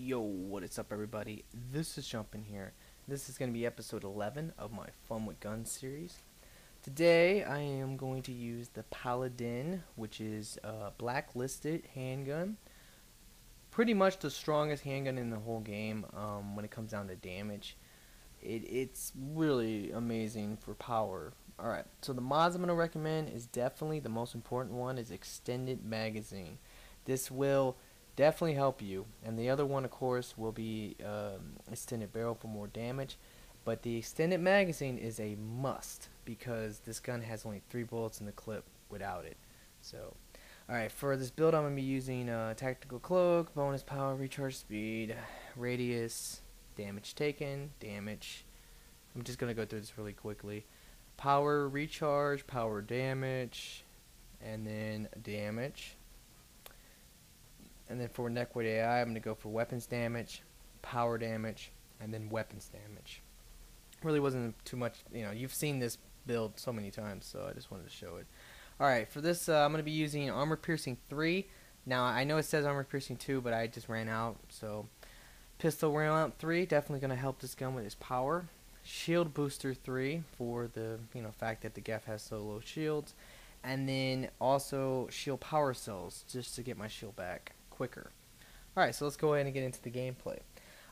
Yo, what is up everybody? This is Jumpin here. This is going to be episode 11 of my Fun with Guns series. Today I am going to use the Paladin, which is a blacklisted handgun. Pretty much the strongest handgun in the whole game when it comes down to damage. It's really amazing for power. Alright, so the mods I'm going to recommend is definitely the most important one is extended magazine. This will definitely help you, and the other one of course will be extended barrel for more damage, but the extended magazine is a must because this gun has only 3 bullets in the clip without it. So alright, for this build I'm going to be using tactical cloak, bonus power, recharge speed, radius, damage taken, damage. I'm just going to go through this really quickly. Power, recharge, power, damage, and then damage. And then for neck weight AI, I'm going to go for weapons damage, power damage, and then weapons damage. Really wasn't too much, you've seen this build so many times, so I just wanted to show it. Alright, for this I'm going to be using armor piercing 3. Now I know it says armor piercing 2, but I just ran out, so pistol round 3, definitely going to help this gun with its power. Shield booster 3 for the fact that the Geth has so low shields. And then also shield power cells just to get my shield back quicker. Alright, so let's go ahead and get into the gameplay.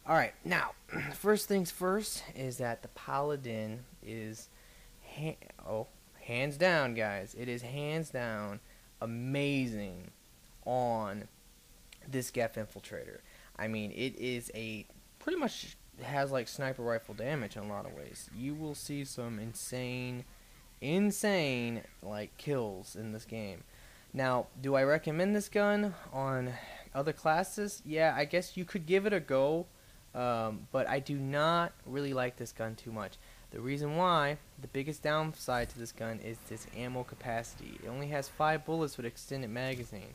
Alright, now, first things first is that the Paladin is, hands down guys, it is hands down amazing on this Geth infiltrator. I mean, it is pretty much has like sniper rifle damage in a lot of ways. You will see some insane like kills in this game. Now, do I recommend this gun on other classes? Yeah, I guess you could give it a go, but I do not really like this gun too much. The reason why, the biggest downside to this gun is this ammo capacity. It only has 5 bullets with extended magazine,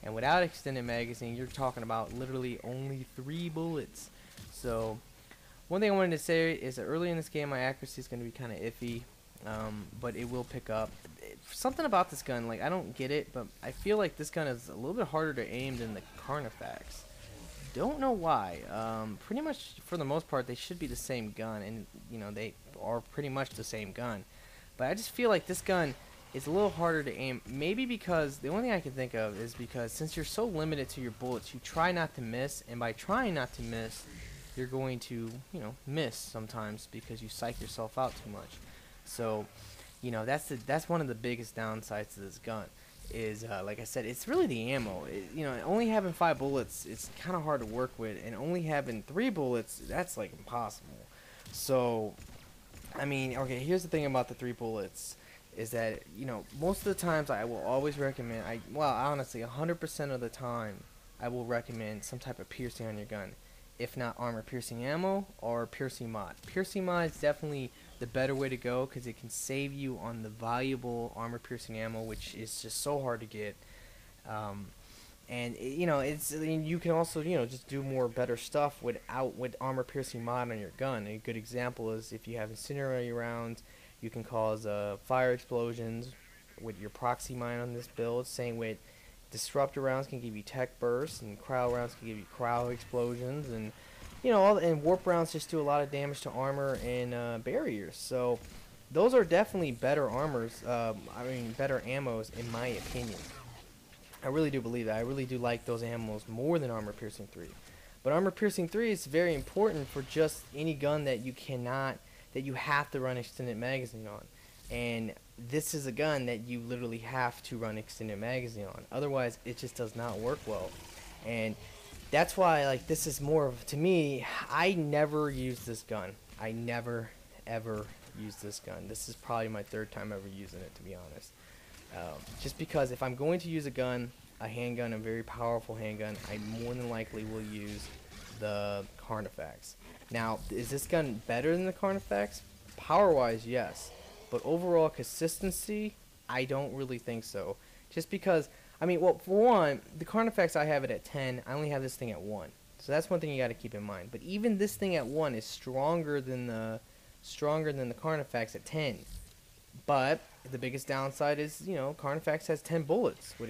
and without extended magazine you're talking about literally only 3 bullets. So one thing I wanted to say is that early in this game my accuracy is going to be kind of iffy. But it will pick up. Something about this gun, like, I don't get it, but I feel like this gun is a little bit harder to aim than the Carnifex. Don't know why. Pretty much for the most part they should be the same gun, and they are pretty much the same gun. But I just feel like this gun is a little harder to aim. Maybe because the only thing I can think of is because since you're so limited to your bullets, you try not to miss, and by trying not to miss, you're going to miss sometimes because you psych yourself out too much. So, that's one of the biggest downsides to this gun. Is like I said, it's really the ammo. Only having 5 bullets, it's kind of hard to work with, and only having 3 bullets, that's like impossible. So, I mean, okay, here's the thing about the 3 bullets, is that most of the times I will always recommend. Honestly, 100% of the time, I will recommend some type of piercing on your gun. If not armor piercing ammo or piercing mod. Piercing mod is definitely the better way to go because it can save you on the valuable armor piercing ammo, which is just so hard to get. You can also just do more better stuff with armor piercing mod on your gun. A good example is if you have incendiary rounds, you can cause fire explosions with your proxy mine on this build. Same with disruptor rounds can give you tech bursts, and cryo rounds can give you cryo explosions, and and warp rounds just do a lot of damage to armor and barriers. So those are definitely better armors. Better ammos in my opinion. I really do believe that. I really do like those ammos more than armor piercing 3. But armor piercing 3 is very important for just any gun that you have to run extended magazine on. And this is a gun that you literally have to run extended magazine on. Otherwise, it just does not work well. And that's why, like, this is more of, to me, I never use this gun. I never, ever use this gun. This is probably my 3rd time ever using it, to be honest. Just because if I'm going to use a handgun, a very powerful handgun, I more than likely will use the Carnifex. Now, is this gun better than the Carnifex? Power-wise, yes. But overall consistency, I don't really think so. Just because, for one, the Carnifex I have it at 10. I only have this thing at 1. So that's one thing you got to keep in mind. But even this thing at 1 is stronger than the Carnifex at 10. But the biggest downside is, Carnifex has 10 bullets with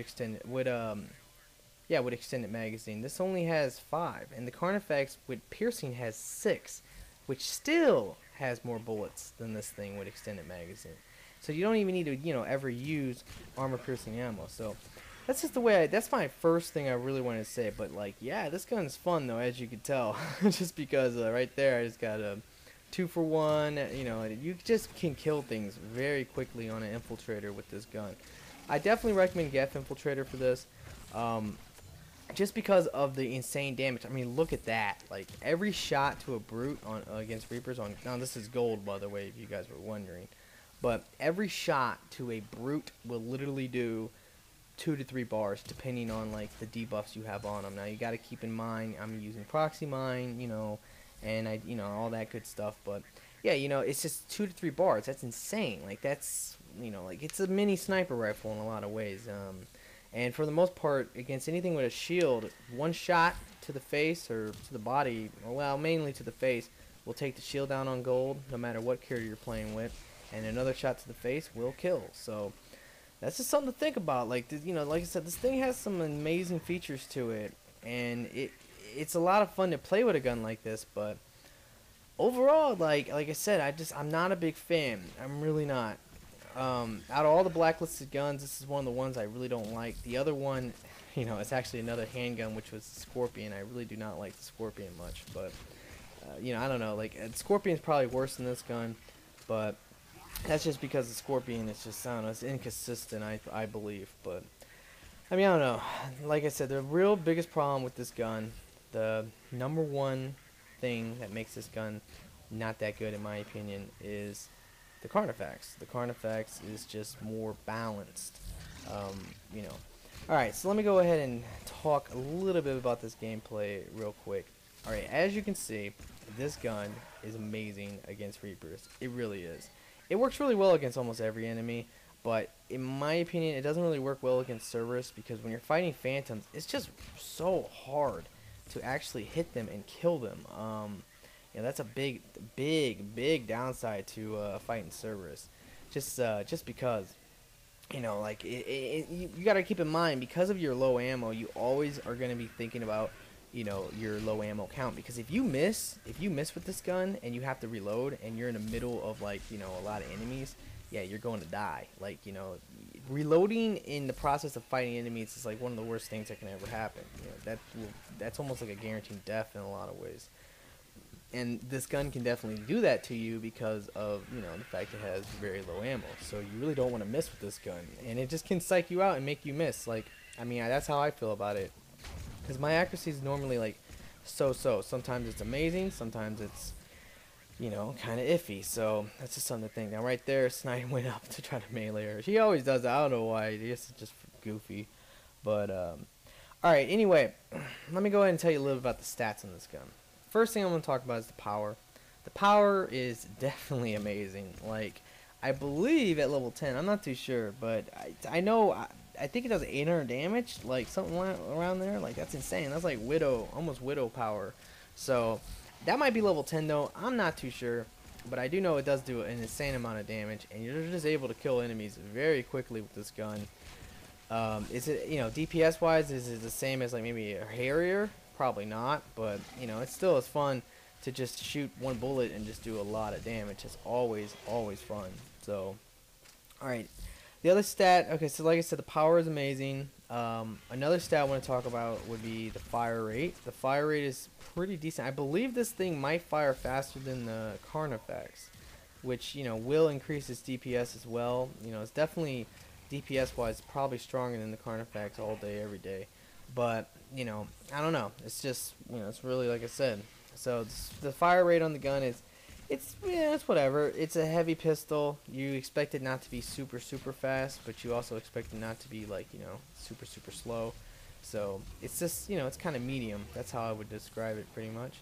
Yeah, with extended magazine. This only has 5, and the Carnifex with piercing has 6, which still has more bullets than this thing with extended magazine. So you don't even need to, ever use armor piercing ammo. So that's just the way that's my first thing I really wanted to say. But like, yeah, this gun's fun though, as you can tell, just because right there I just got a 2-for-1. You just can kill things very quickly on an infiltrator with this gun. I definitely recommend Geth Infiltrator for this. Just because of the insane damage. I mean, look at that. Like, every shot to a brute on against Reapers on... Now, this is gold, by the way, if you guys were wondering. But every shot to a brute will literally do 2 to 3 bars, depending on, like, the debuffs you have on them. Now, you got to keep in mind, I'm using Proxy Mine, and all that good stuff. But, yeah, it's just 2 to 3 bars. That's insane. Like, that's, like, it's a mini sniper rifle in a lot of ways. And for the most part, against anything with a shield, one shot to the face or to the body, well, mainly to the face, will take the shield down on gold, no matter what character you're playing with. And another shot to the face will kill. So that's just something to think about. Like, like I said, this thing has some amazing features to it, and it's a lot of fun to play with a gun like this. But overall, like I said, I'm not a big fan. I'm really not. Out of all the blacklisted guns, this is one of the ones I really don't like. The other one, it's actually another handgun, which was Scorpion. I really do not like the Scorpion much, but, I don't know. Like, Scorpion's probably worse than this gun, but that's just because the Scorpion is just, I don't know, it's inconsistent, I believe. But, I mean, I don't know. Like I said, the real biggest problem with this gun, the number one thing that makes this gun not that good, in my opinion, is the Carnifex. The Carnifex is just more balanced, Alright, so let me go ahead and talk a little bit about this gameplay real quick. Alright, as you can see, this gun is amazing against Reapers. It really is. It works really well against almost every enemy, but in my opinion, it doesn't really work well against Cerberus, because when you're fighting Phantoms, it's just so hard to actually hit them and kill them. That's a big downside to fighting Cerberus. Just because, like you gotta keep in mind, because of your low ammo, you always are gonna be thinking about, your low ammo count. Because if you miss with this gun and you have to reload and you're in the middle of, like, a lot of enemies, yeah, you're going to die. Like, reloading in the process of fighting enemies is like one of the worst things that can ever happen. That's almost like a guaranteed death in a lot of ways. And this gun can definitely do that to you because of, the fact it has very low ammo. So you really don't want to miss with this gun. And it just can psych you out and make you miss. Like, I mean, that's how I feel about it. Because my accuracy is normally, like, so-so. Sometimes it's amazing. Sometimes it's, kind of iffy. So that's just something to think. Now, right there, Snipe went up to try to melee her. She always does that. I don't know why. It's just goofy. But, alright, anyway, let me go ahead and tell you a little bit about the stats on this gun. First thing I'm going to talk about is the power. The power is definitely amazing. Like, I believe at level 10, I'm not too sure, but I know, I think it does 800 damage, like something around there. Like, that's insane. That's like almost Widow power. So, that might be level 10 though. I'm not too sure, but I do know it does do an insane amount of damage, and you're just able to kill enemies very quickly with this gun. Is it, DPS wise, is it the same as like maybe a Harrier? Probably not, but it still is fun to just shoot one bullet and just do a lot of damage. It's always fun. So, alright, the other stat, okay, so like I said, the power is amazing. Another stat I want to talk about would be the fire rate. The fire rate is pretty decent. I believe this thing might fire faster than the Carnifex, which will increase its DPS as well. It's definitely DPS wise probably stronger than the Carnifex all day every day. But, I don't know. It's just, it's really, like I said. So, the fire rate on the gun is, it's whatever. It's a heavy pistol. You expect it not to be super fast, but you also expect it not to be, like, super slow. So, it's just, it's kind of medium. That's how I would describe it, pretty much.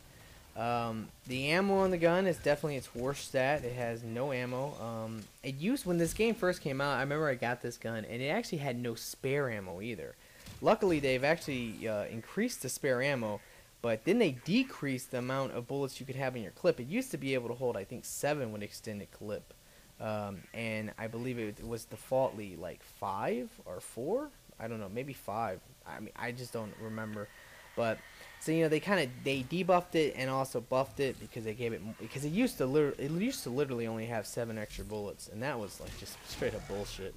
The ammo on the gun is definitely its worst stat. It has no ammo. When this game first came out, I remember I got this gun, and it actually had no spare ammo either. Luckily, they've actually increased the spare ammo, but then they decreased the amount of bullets you could have in your clip. It used to be able to hold, I think, 7 with extended clip, and I believe it was defaultly like 5 or 4. I don't know, maybe 5. I mean, I just don't remember. But so they debuffed it and also buffed it because they gave it, because it used to literally only have 7 extra bullets, and that was like just straight up bullshit.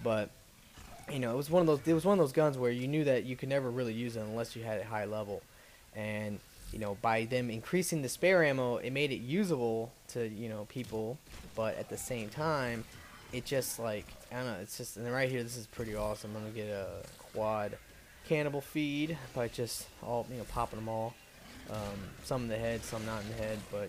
But it was one of those guns where you knew that you could never really use it unless you had it high level. And by them increasing the spare ammo, it made it usable to people, but at the same time, it just like, I don't know, it's just, and then right here, this is pretty awesome. I'm gonna get a quad cannibal feed by just popping them all, some in the head, some not in the head, but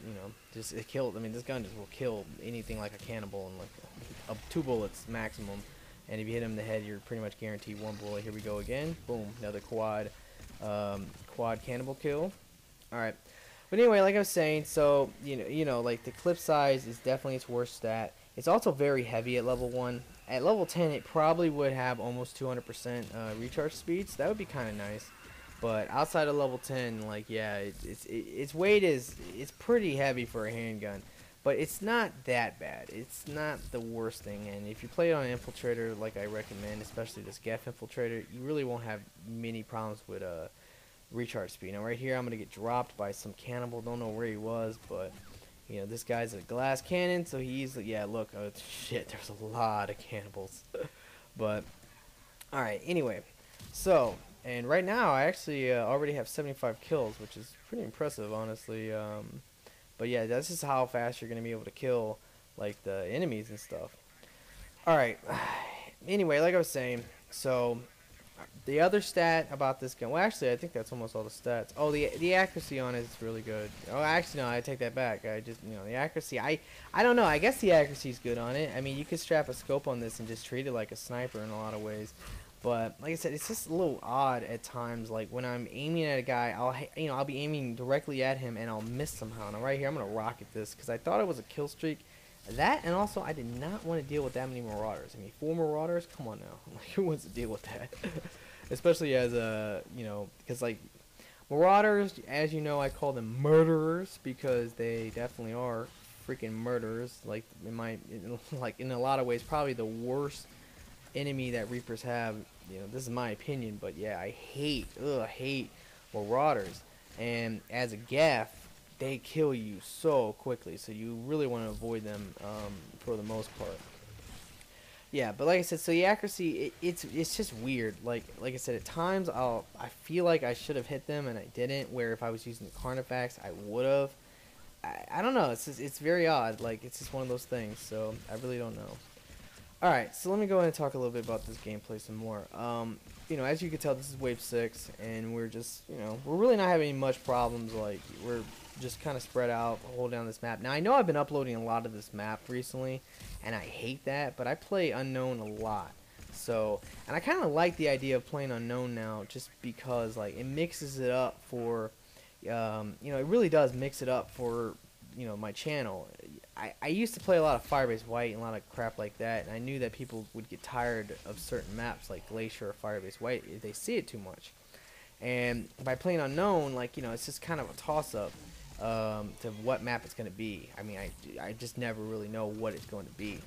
just it killed. I mean, this gun just will kill anything like a cannibal in like 2 bullets maximum. And if you hit him in the head, you're pretty much guaranteed 1 bullet. Here we go again. Boom, another quad cannibal kill. All right, but anyway, like I was saying, so like the clip size is definitely its worst stat. It's also very heavy at level 1. At level 10, it probably would have almost 200% recharge speed, so that would be kind of nice. But outside of level 10, like, yeah, its weight it's pretty heavy for a handgun. But it's not that bad. It's not the worst thing. And if you play it on an infiltrator, like I recommend, especially this GEF infiltrator, you really won't have many problems with recharge speed. Now right here, I'm gonna get dropped by some cannibal. Don't know where he was, but this guy's a glass cannon, so he's, yeah, look, oh shit, there's a lot of cannibals. But all right, anyway, so, and right now I actually already have 75 kills, which is pretty impressive, honestly. But yeah, that's just how fast you're gonna be able to kill like the enemies and stuff. All right. Anyway, like I was saying, so the other stat about this gun, well, actually, I think that's almost all the stats. Oh, the accuracy on it is really good. Oh, actually, no, I take that back. I just, the accuracy, I don't know. I guess the accuracy is good on it. I mean, you could strap a scope on this and just treat it like a sniper in a lot of ways. But like I said, it's just a little odd at times. Like when I'm aiming at a guy, I'll be aiming directly at him and I'll miss somehow. Now right here, I'm gonna rocket this because I thought it was a kill streak. That, and also I did not want to deal with that many marauders. I mean, 4 marauders, come on now. Like, who wants to deal with that? Especially as a, because like marauders, as you know, I call them murderers because they definitely are freaking murderers. Like in a lot of ways, probably the worst enemy that Reapers have. This is my opinion, but yeah, I hate marauders. And as a gaff, they kill you so quickly, so you really want to avoid them for the most part. Yeah, but like I said, so the accuracy, it's just weird. Like I said, at times I feel like I should have hit them and I didn't. Where if I was using the Carnifex, I would have. I don't know. It's very odd. Like, it's just one of those things. So I really don't know. All right, so let me go ahead and talk a little bit about this gameplay some more. As you can tell, this is wave 6, and we're just, we're really not having much problems. Like, we're just kind of spread out, hold down this map. Now, I know I've been uploading a lot of this map recently, and I hate that, but I play Unknown a lot. So, and I kind of like the idea of playing Unknown now, just because, like, it mixes it up for, it really does mix it up for, my channel. I used to play a lot of Firebase White and a lot of crap like that, and I knew that people would get tired of certain maps like Glacier or Firebase White if they see it too much. And by playing Unknown, like, it's just kind of a toss-up to what map it's going to be. I mean, I just never really know what it's going to be.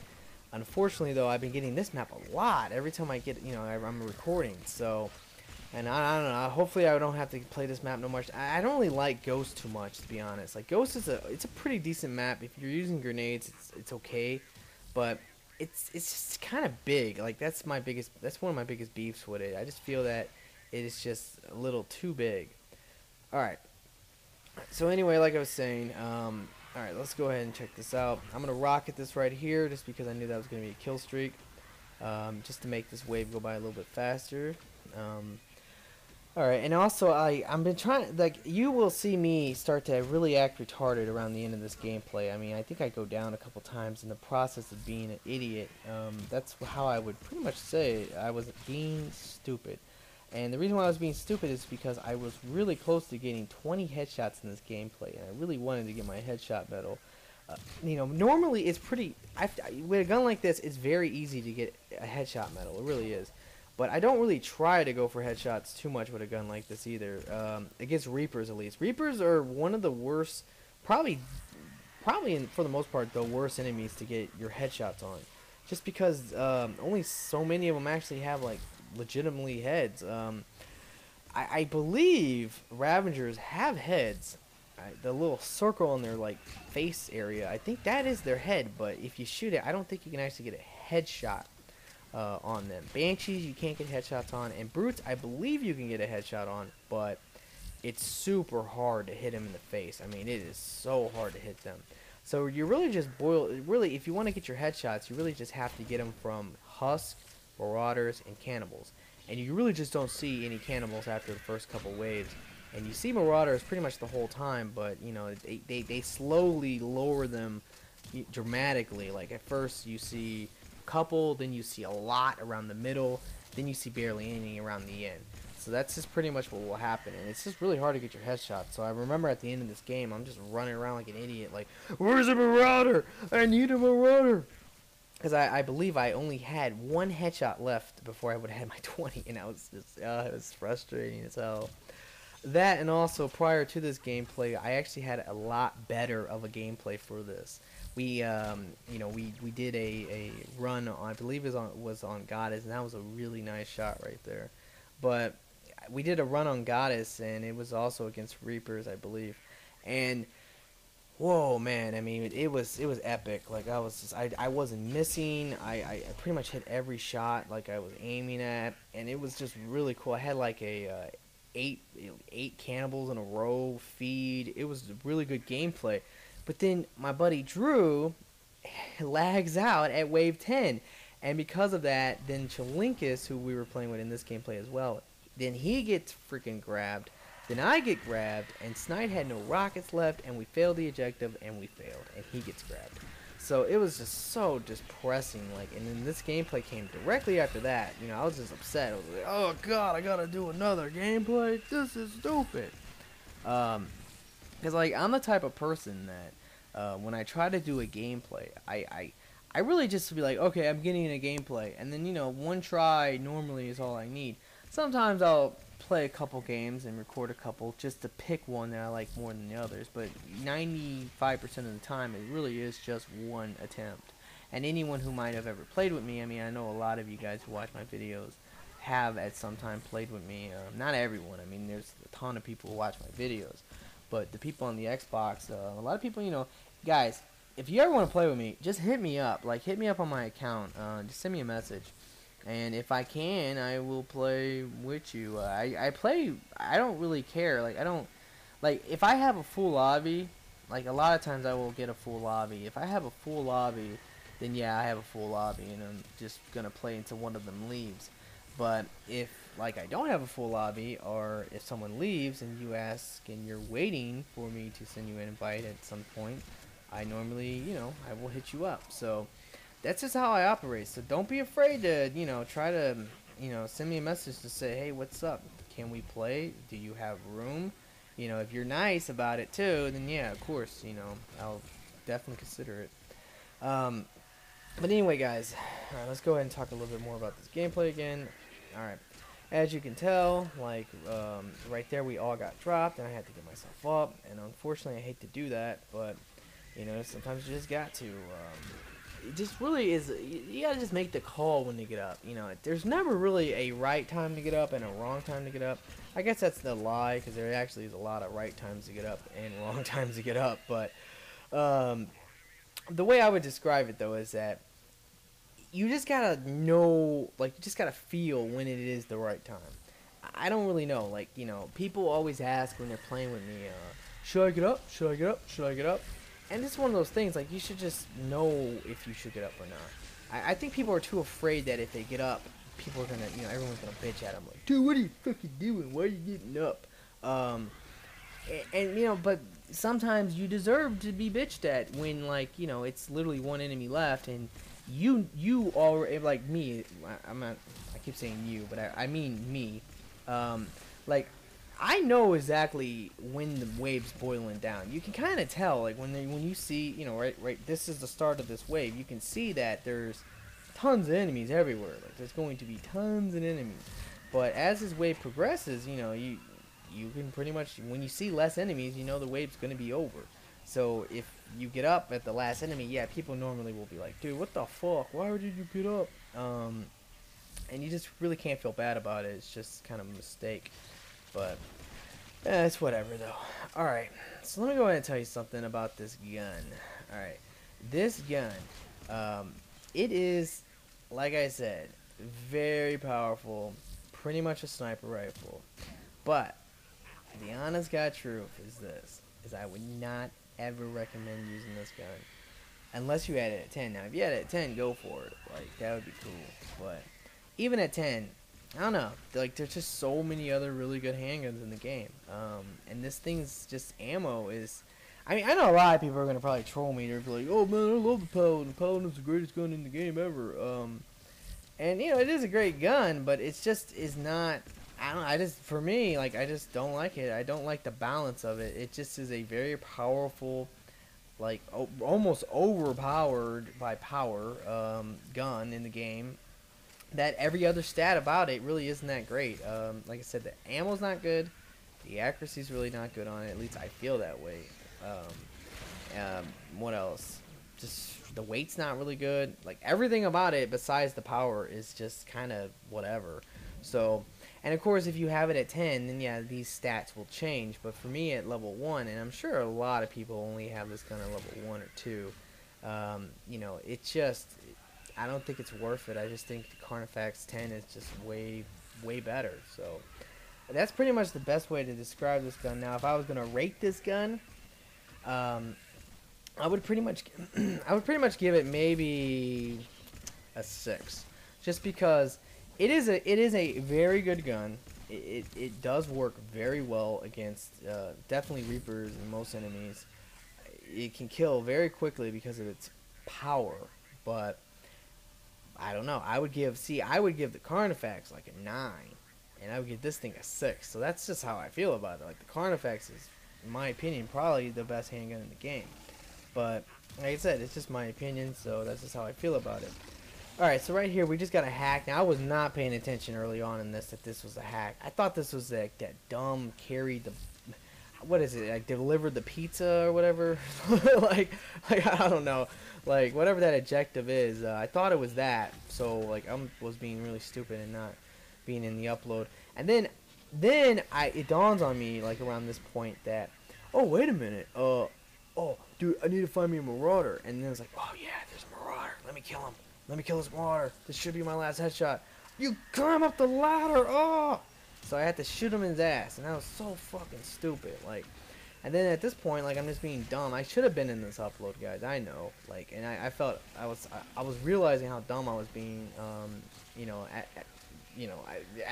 Unfortunately, though, I've been getting this map a lot every time I get, I'm recording, so... And I don't know, hopefully I don't have to play this map no much. I don't really like Ghost too much, to be honest. Like, Ghost is it's a pretty decent map. If you're using grenades, it's okay. But it's just kind of big. Like, that's one of my biggest beefs with it. I just feel that it is just a little too big. Alright. So anyway, like I was saying, alright, let's go ahead and check this out. I'm going to rocket this right here just because I knew that was going to be a kill streak. Just to make this wave go by a little bit faster. Alright, and also I've been trying, like, you will see me start to really act retarded around the end of this gameplay. I mean, I think I go down a couple times in the process of being an idiot. That's how I would pretty much say I was being stupid. And the reason why I was being stupid is because I was really close to getting 20 headshots in this gameplay, and I really wanted to get my headshot medal. Normally it's pretty, with a gun like this, it's very easy to get a headshot medal. It really is. But I don't really try to go for headshots too much with a gun like this either. Against Reapers, at least. Reapers are one of the worst, probably for the most part, the worst enemies to get your headshots on. Just because only so many of them actually have, like, legitimately heads. I believe Ravengers have heads. The little circle on their like face area, I think that is their head. But if you shoot it, I don't think you can actually get a headshot on them. Banshees you can't get headshots on, and Brutes I believe you can get a headshot on, but it's super hard to hit them in the face. I mean, it is so hard to hit them. So you really just really, if you want to get your headshots, you really just have to get them from Husk, Marauders, and Cannibals. And you really just don't see any Cannibals after the first couple waves. And you see Marauders pretty much the whole time, but, you know, they slowly lower them dramatically. Like, at first you see a couple, then you see a lot around the middle, then you see barely anything around the end. So that's just pretty much what will happen, and it's just really hard to get your headshot. So I remember at the end of this game, I'm just running around like an idiot, like, where's a Marauder? I need a Marauder! Because I believe I only had one headshot left before I would have had my 20, and I was just, it was frustrating as hell. That, and also prior to this gameplay, I actually had a lot better of a gameplay for this. We, you know, we did a run on, I believe it was on Goddess, and that was a really nice shot right there. But we did a run on Goddess, and it was also against Reapers, I believe. And whoa, man! I mean, it was epic. Like I wasn't missing. I pretty much hit every shot like I was aiming at, and it was just really cool. I had like a eight cannibals in a row feed. It was really good gameplay. But then my buddy Drew lags out at wave 10. And because of that, then Chelinkus, who we were playing with in this gameplay as well, then he gets freaking grabbed. Then I get grabbed, and Snide had no rockets left, and we failed the objective, and we failed, and he gets grabbed. So it was just so depressing, like, and then this gameplay came directly after that. You know, I was just upset. I was like, oh god, I gotta do another gameplay? This is stupid. Because, like, I'm the type of person that, when I try to do a gameplay, I really just be like, okay, I'm getting in a gameplay, and then, you know, one try normally is all I need. Sometimes I'll play a couple games and record a couple just to pick one that I like more than the others, but 95% of the time it really is just one attempt. And anyone who might have ever played with me, I mean, I know a lot of you guys who watch my videos have at some time played with me. Not everyone, I mean, there's a ton of people who watch my videos, but the people on the Xbox, a lot of people, you know, guys, if you ever want to play with me, just hit me up. Like, hit me up on my account. Just send me a message. And if I can, I will play with you. I play, I don't really care. Like, I don't, like, if I have a full lobby, like, a lot of times I will get a full lobby. If I have a full lobby, then yeah, I have a full lobby, and I'm just going to play until one of them leaves. But if, like, I don't have a full lobby, or if someone leaves and you ask and you're waiting for me to send you an invite at some point, I normally, you know, I will hit you up. So that's just how I operate. So don't be afraid to, you know, try to, you know, send me a message to say, hey, what's up? Can we play? Do you have room? You know, if you're nice about it too, then yeah, of course, you know, I'll definitely consider it. But anyway, guys, let's go ahead and talk a little bit more about this gameplay again. Alright, as you can tell, like, right there we all got dropped, and I had to get myself up, and unfortunately I hate to do that, but you know, sometimes you just got to. It just really is. You gotta just make the call when to get up. You know, there's never really a right time to get up and a wrong time to get up. I guess that's the lie, because there actually is a lot of right times to get up and wrong times to get up. But the way I would describe it though is that you just gotta know, like, you just gotta feel when it is the right time. I don't really know. Like, you know, people always ask when they're playing with me, should I get up? Should I get up? Should I get up? And it's one of those things, like, you should just know if you should get up or not. I think people are too afraid that if they get up, people are gonna, you know, everyone's gonna bitch at them, like, dude, what are you fucking doing? Why are you getting up? And you know, but sometimes you deserve to be bitched at when, like, you know, it's literally one enemy left, and you already, like me, I'm not, I keep saying you, but I mean me, like, I know exactly when the wave's boiling down. You can kind of tell, like, when you see, you know, right, this is the start of this wave. You can see that there's tons of enemies everywhere. Like, there's going to be tons of enemies. But as this wave progresses, you know, you can pretty much, when you see less enemies, you know the wave's going to be over. So if you get up at the last enemy, yeah, people normally will be like, dude, what the fuck? Why did you get up? and you just really can't feel bad about it. It's just kind of a mistake, but it's whatever though. All right, so let me go ahead and tell you something about this gun. All right, this gun, it is, like I said, very powerful, pretty much a sniper rifle, but the honest God truth is this, is I would not ever recommend using this gun unless you had it at 10. Now, if you had it at 10, go for it. Like, that would be cool. But even at 10, I don't know. Like, there's just so many other really good handguns in the game. And this thing's just ammo is... I mean, I know a lot of people are going to probably troll me. They're like, oh, man, I love the Paladin. The Paladin's the greatest gun in the game ever. And, you know, it is a great gun, but it's just is not... I don't know, I just, for me, like, I just don't like it. I don't like the balance of it. It just is a very powerful, like, almost overpowered by power gun in the game, that every other stat about it really isn't that great. Like I said, the ammo's not good, the accuracy's really not good on it, at least I feel that way. What else? Just, the weight's not really good. Like, everything about it besides the power is just kind of whatever. So... And of course, if you have it at 10, then yeah, these stats will change. But for me at level 1, and I'm sure a lot of people only have this gun at level 1 or 2, you know, it just, I don't think it's worth it. I just think the Carnifex 10 is just way, way better. So that's pretty much the best way to describe this gun. Now, if I was going to rate this gun, I would pretty much, give it maybe a 6, just because. It is a very good gun. It does work very well against definitely Reapers and most enemies. It can kill very quickly because of its power, but I don't know. I would give the Carnifex like a 9, and I would give this thing a 6. So that's just how I feel about it. Like, the Carnifex is, in my opinion, probably the best handgun in the game. But like I said, it's just my opinion, so that's just how I feel about it. Alright, so right here, we just got a hack. Now, I was not paying attention early on in this that this was a hack. I thought this was like that dumb carried the... What is it? Like, delivered the pizza or whatever? like, I don't know. Like, whatever that adjective is, I thought it was that. So, like, I was being really stupid and not being in the upload. And then it dawns on me, like, around this point that, oh, wait a minute. Oh, dude, I need to find me a Marauder. And then it's like, oh, yeah, there's a Marauder. Let me kill him. Let me kill this Marauder. This should be my last headshot. You climb up the ladder. Oh! So I had to shoot him in his ass. And that was so fucking stupid. Like, and then at this point, like, I'm just being dumb. I should have been in this upload, guys. I know. Like, and I felt I was realizing how dumb I was being. You know,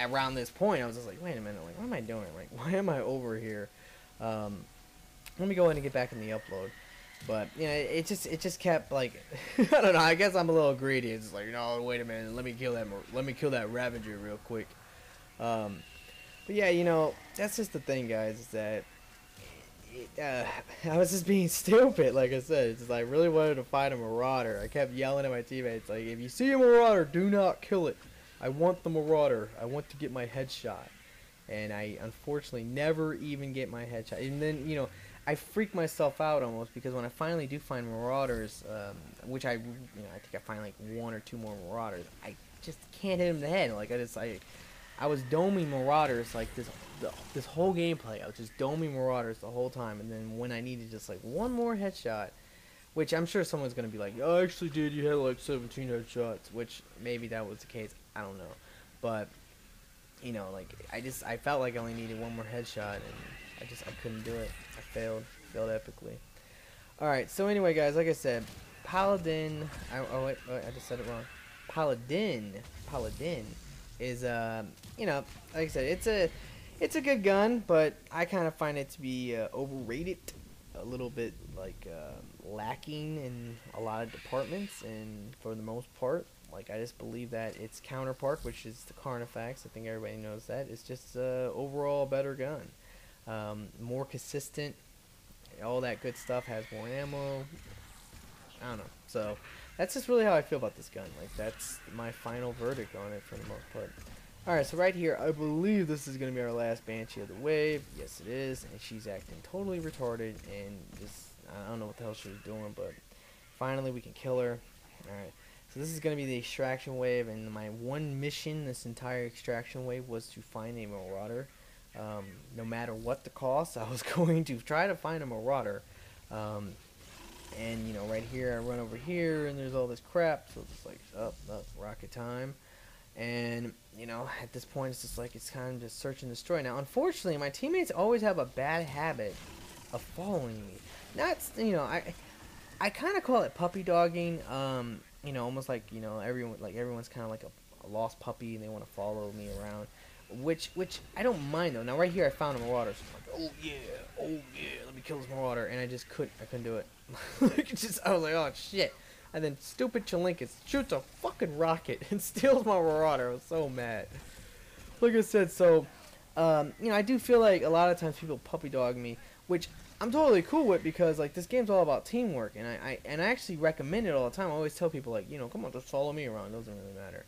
around this point, I was just like, wait a minute. Like, what am I doing? Like, why am I over here? Let me go ahead and get back in the upload. But, you know, it just kept, like, I don't know, I guess I'm a little greedy. It's just like, no, wait a minute, let me kill that Ravager real quick. But yeah, you know, that's just the thing, guys, is that I was just being stupid, like I said. It's just, I really wanted to fight a Marauder. I kept yelling at my teammates, like, if you see a Marauder, do not kill it. I want the Marauder. I want to get my headshot. And I, unfortunately, never even get my headshot. And then, you know, I freak myself out almost, because when I finally do find Marauders, which I think I find like 1 or 2 more Marauders, I just can't hit him in the head. Like, I was doming Marauders like this whole gameplay. I was just doming Marauders the whole time, and then when I needed just like 1 more headshot, which I'm sure someone's gonna be like, I actually did. You had like 17 headshots, which maybe that was the case. I don't know, but you know, like I felt like I only needed 1 more headshot, and I couldn't do it. I failed epically. Alright, so anyway, guys, like I said, Paladin, wait, I just said it wrong. Paladin is, you know, like I said, it's a good gun, but I kind of find it to be overrated, a little bit, like, lacking in a lot of departments, and for the most part, like, I just believe that its counterpart, which is the Carnifex, I think everybody knows that, is just overall a better gun. More consistent, all that good stuff, has more ammo. I don't know. So that's just really how I feel about this gun. Like, that's my final verdict on it for the most part. Alright, so right here, I believe this is going to be our last Banshee of the wave. Yes, it is. And she's acting totally retarded, and just, I don't know what the hell she was doing, but finally we can kill her. Alright, so So this is going to be the extraction wave, and my one mission this entire extraction wave was to find a marauder. No matter what the cost, I was going to try to find a marauder. And you know, right here I run over here, and there's all this crap. So it's like, oh, rocket time. And you know, at this point, it's just like it's kind of just search and destroy. Now, unfortunately, my teammates always have a bad habit of following me. That's, you know, I kind of call it puppy dogging. You know, almost like, you know, everyone's kind of like a lost puppy, and they want to follow me around, which I don't mind though. Now right here I found a marauder, so I'm like, oh yeah, let me kill this marauder, and I couldn't do it. I was like, oh shit. And then stupid chelinkas shoots a fucking rocket and steals my marauder. I was so mad. Like I said, so you know, I do feel like a lot of times people puppy dog me, which I'm totally cool with, because like this game's all about teamwork, and I actually recommend it all the time. I always tell people, like, you know, come on, just follow me around. It doesn't really matter.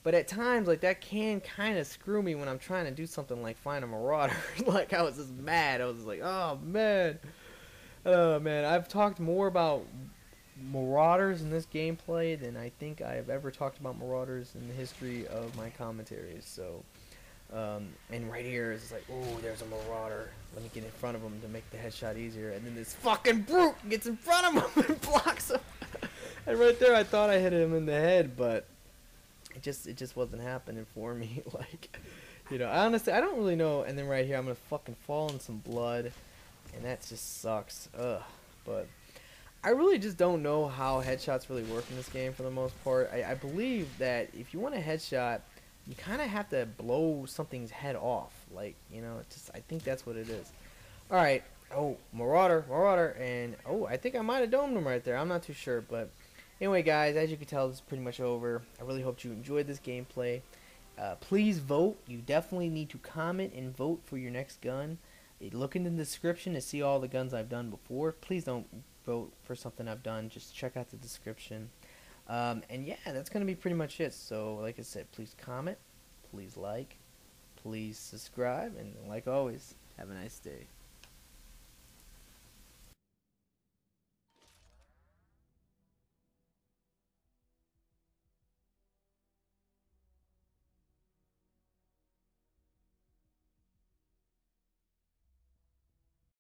But at times, like, that can kind of screw me when I'm trying to do something like find a marauder. Like, I was just mad. I was just like, oh man, I've talked more about marauders in this gameplay than I think I've ever talked about marauders in the history of my commentaries. So, and right here is like, oh, there's a marauder. Let me get in front of him to make the headshot easier. And then this fucking brute gets in front of him and blocks him. And right there, I thought I hit him in the head, but it just wasn't happening for me. Like, you know, honestly, I don't really know. And then right here, I'm gonna fucking fall in some blood, and that just sucks. Ugh. But I really just don't know how headshots really work in this game for the most part. I believe that if you want a headshot, you kind of have to blow something's head off. Like, you know, it's just, I think that's what it is. Alright. Oh, marauder, and oh, I think I might have domed him right there. I'm not too sure, but anyway, guys, as you can tell, this is pretty much over. I really hope you enjoyed this gameplay. Please vote. You definitely need to comment and vote for your next gun. Look in the description to see all the guns I've done before. Please don't vote for something I've done. Just check out the description. And yeah, that's going to be pretty much it. So, like I said, please comment, please like, please subscribe, and like always, have a nice day.